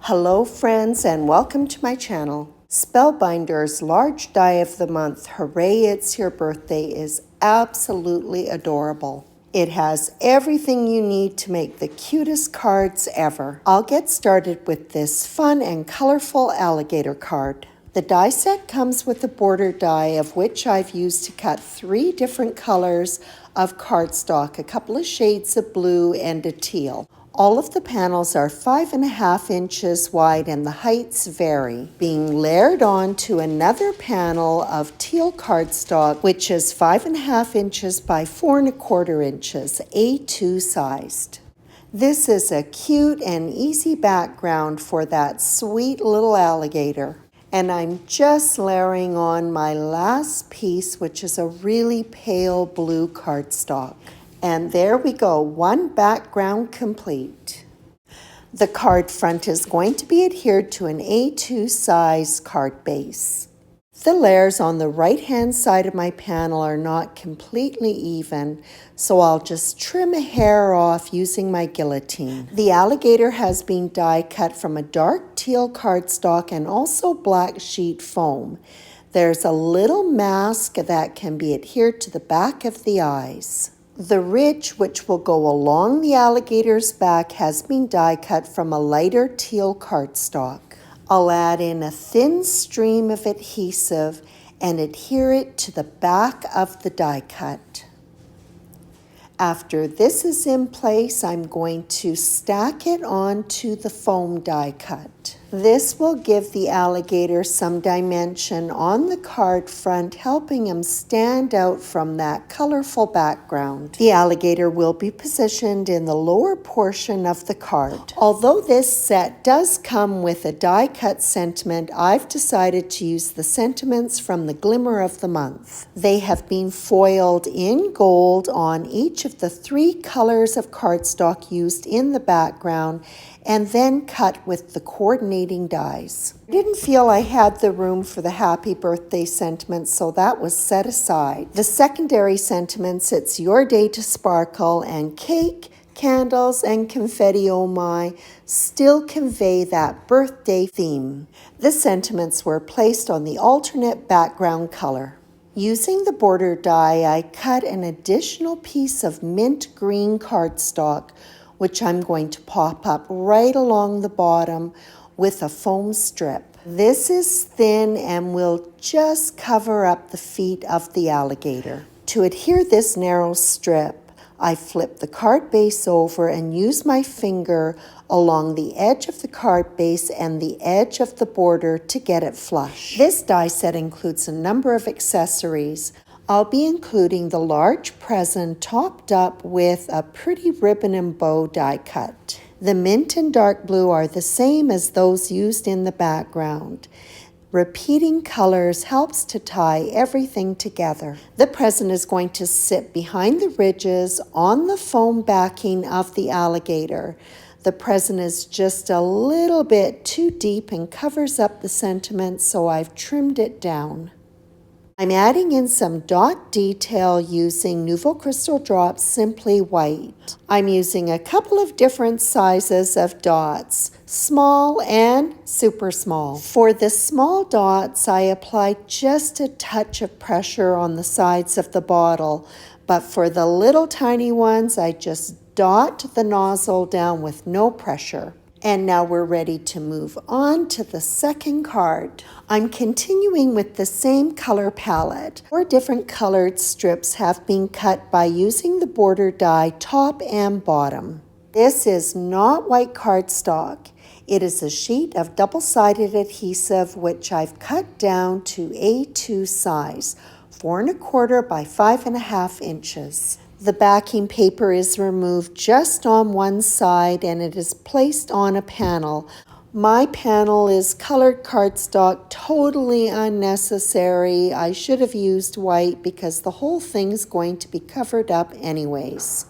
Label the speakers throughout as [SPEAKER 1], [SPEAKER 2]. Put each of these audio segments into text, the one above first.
[SPEAKER 1] Hello friends and welcome to my channel. Spellbinders large die of the month, Hooray It's Your Birthday, is absolutely adorable. It has everything you need to make the cutest cards ever. I'll get started with this fun and colorful alligator card. The die set comes with a border die, of which I've used to cut 3 different colors of cardstock, a couple of shades of blue and a teal. All of the panels are 5.5 inches wide and the heights vary, being layered onto another panel of teal cardstock, which is 5.5 inches by 4.25 inches, A2 sized. This is a cute and easy background for that sweet little alligator. And I'm just layering on my last piece, which is a really pale blue cardstock. And there we go, one background complete. The card front is going to be adhered to an A2 size card base. The layers on the right hand side of my panel are not completely even, so I'll just trim a hair off using my guillotine. The alligator has been die cut from a dark teal cardstock and also black sheet foam. There's a little mask that can be adhered to the back of the eyes. The ridge, which will go along the alligator's back, has been die cut from a lighter teal cardstock. I'll add in a thin stream of adhesive and adhere it to the back of the die cut. After this is in place, I'm going to stack it onto the foam die cut. This will give the alligator some dimension on the card front, helping him stand out from that colorful background. The alligator will be positioned in the lower portion of the card. Although this set does come with a die cut sentiment, I've decided to use the sentiments from the Glimmer of the Month. They have been foiled in gold on each of the 3 colors of cardstock used in the background, and then cut with the coordinating dies. I didn't feel I had the room for the happy birthday sentiments, so that was set aside. The secondary sentiments, it's your day to sparkle, and cake, candles, and confetti oh my still convey that birthday theme. The sentiments were placed on the alternate background color. Using the border die, I cut an additional piece of mint green cardstock, which I'm going to pop up right along the bottom with a foam strip. This is thin and will just cover up the feet of the alligator. To adhere this narrow strip, I flip the card base over and use my finger along the edge of the card base and the edge of the border to get it flush. This die set includes a number of accessories. I'll be including the large present topped up with a pretty ribbon and bow die cut. The mint and dark blue are the same as those used in the background. Repeating colors helps to tie everything together. The present is going to sit behind the ridges on the foam backing of the alligator. The present is just a little bit too deep and covers up the sentiment, so I've trimmed it down. I'm adding in some dot detail using Nouveau Crystal Drops Simply White. I'm using a couple of different sizes of dots, small and super small. For the small dots, I apply just a touch of pressure on the sides of the bottle, but for the little tiny ones, I just dot the nozzle down with no pressure. And now we're ready to move on to the second card. I'm continuing with the same color palette. 4 different colored strips have been cut by using the border die top and bottom. This is not white cardstock. It is a sheet of double-sided adhesive which I've cut down to A2 size, 4.25 by 5.5 inches. The backing paper is removed just on one side and it is placed on a panel. My panel is colored cardstock, totally unnecessary. I should have used white because the whole thing's going to be covered up anyways.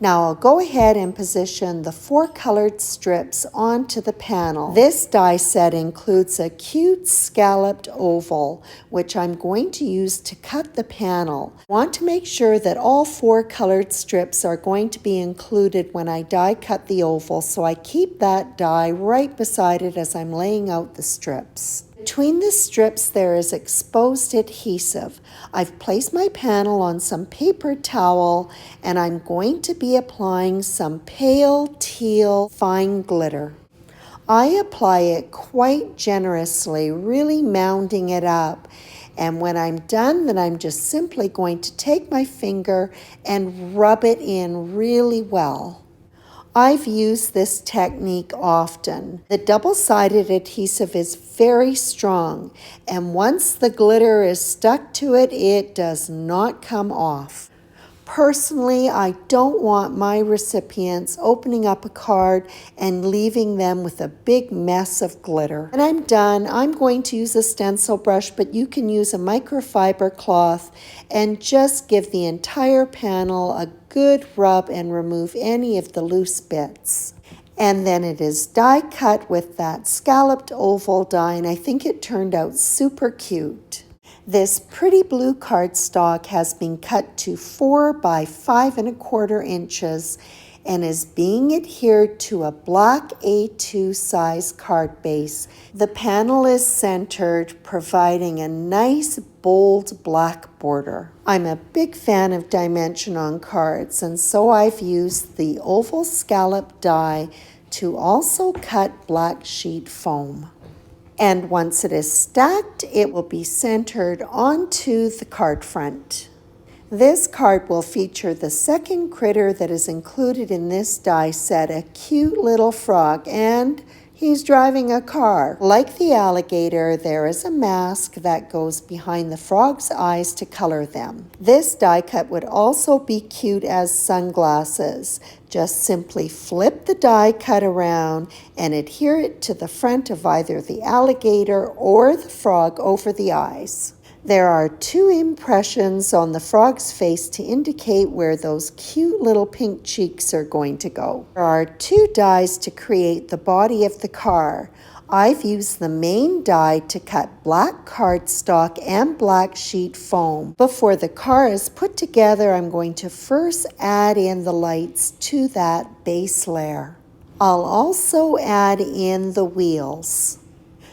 [SPEAKER 1] Now I'll go ahead and position the 4 colored strips onto the panel. This die set includes a cute scalloped oval, which I'm going to use to cut the panel. I want to make sure that all 4 colored strips are going to be included when I die cut the oval, so I keep that die right beside it as I'm laying out the strips. Between the strips there is exposed adhesive. I've placed my panel on some paper towel and I'm going to be applying some pale teal fine glitter. I apply it quite generously, really mounding it up. And when I'm done, then I'm just simply going to take my finger and rub it in really well. I've used this technique often. The double-sided adhesive is very strong, and once the glitter is stuck to it, it does not come off. Personally, I don't want my recipients opening up a card and leaving them with a big mess of glitter. When I'm done, I'm going to use a stencil brush, but you can use a microfiber cloth and just give the entire panel a good rub and remove any of the loose bits. And then it is die cut with that scalloped oval die, and I think it turned out super cute. This pretty blue cardstock has been cut to 4 by 5 1/4 inches and is being adhered to a black A2 size card base. The panel is centered, providing a nice bold black border. I'm a big fan of dimension on cards, and so I've used the oval scallop die to also cut black sheet foam. And once it is stacked, it will be centered onto the card front. This card will feature the second critter that is included in this die set, a cute little frog, and he's driving a car. Like the alligator, there is a mask that goes behind the frog's eyes to color them. This die cut would also be cute as sunglasses. Just simply flip the die cut around and adhere it to the front of either the alligator or the frog over the eyes. There are 2 impressions on the frog's face to indicate where those cute little pink cheeks are going to go. There are 2 dies to create the body of the car. I've used the main die to cut black cardstock and black sheet foam. Before the car is put together, I'm going to first add in the lights to that base layer. I'll also add in the wheels.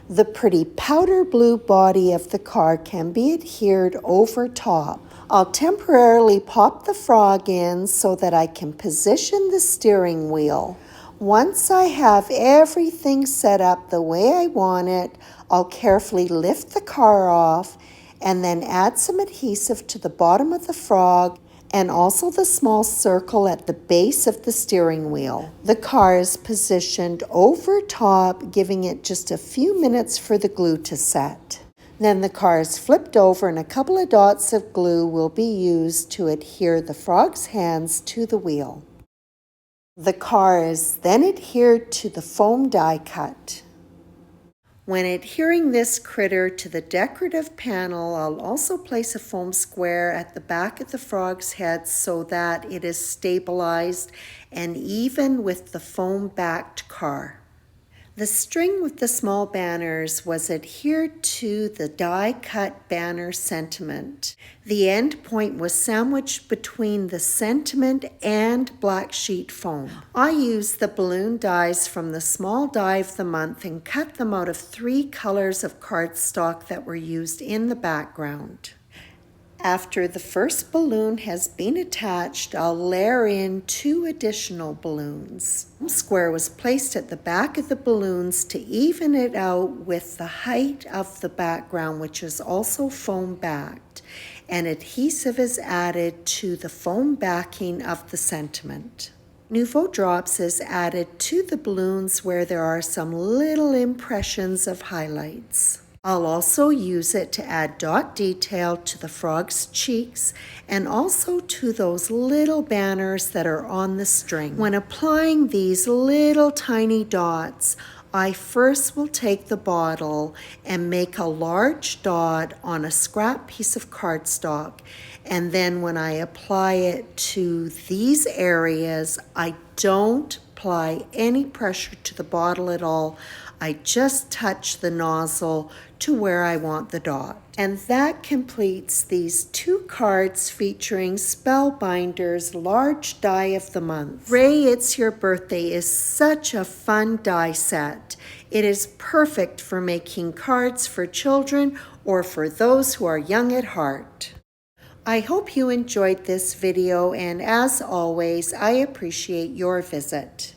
[SPEAKER 1] The pretty powder blue body of the car can be adhered over top. I'll temporarily pop the frog in so that I can position the steering wheel. Once I have everything set up the way I want it, I'll carefully lift the car off and then add some adhesive to the bottom of the frog and also the small circle at the base of the steering wheel. The car is positioned over top, giving it just a few minutes for the glue to set. Then the car is flipped over and a couple of dots of glue will be used to adhere the frog's hands to the wheel. The car is then adhered to the foam die cut. When adhering this critter to the decorative panel, I'll also place a foam square at the back of the frog's head so that it is stabilized and even with the foam-backed car. The string with the small banners was adhered to the die-cut banner sentiment. The end point was sandwiched between the sentiment and black sheet foam. I used the balloon dies from the small die of the month and cut them out of 3 colors of cardstock that were used in the background. After the first balloon has been attached, I'll layer in 2 additional balloons. A square was placed at the back of the balloons to even it out with the height of the background, which is also foam backed, and adhesive is added to the foam backing of the sentiment. Nouveau Drops is added to the balloons where there are some little impressions of highlights. I'll also use it to add dot detail to the frog's cheeks and also to those little banners that are on the string. When applying these little tiny dots, I first will take the bottle and make a large dot on a scrap piece of cardstock, and then when I apply it to these areas, I don't apply any pressure to the bottle at all. I just touch the nozzle to where I want the dot. And that completes these 2 cards featuring Spellbinders Large Die of the Month. Ray, It's Your Birthday is such a fun die set. It is perfect for making cards for children or for those who are young at heart. I hope you enjoyed this video, and as always, I appreciate your visit.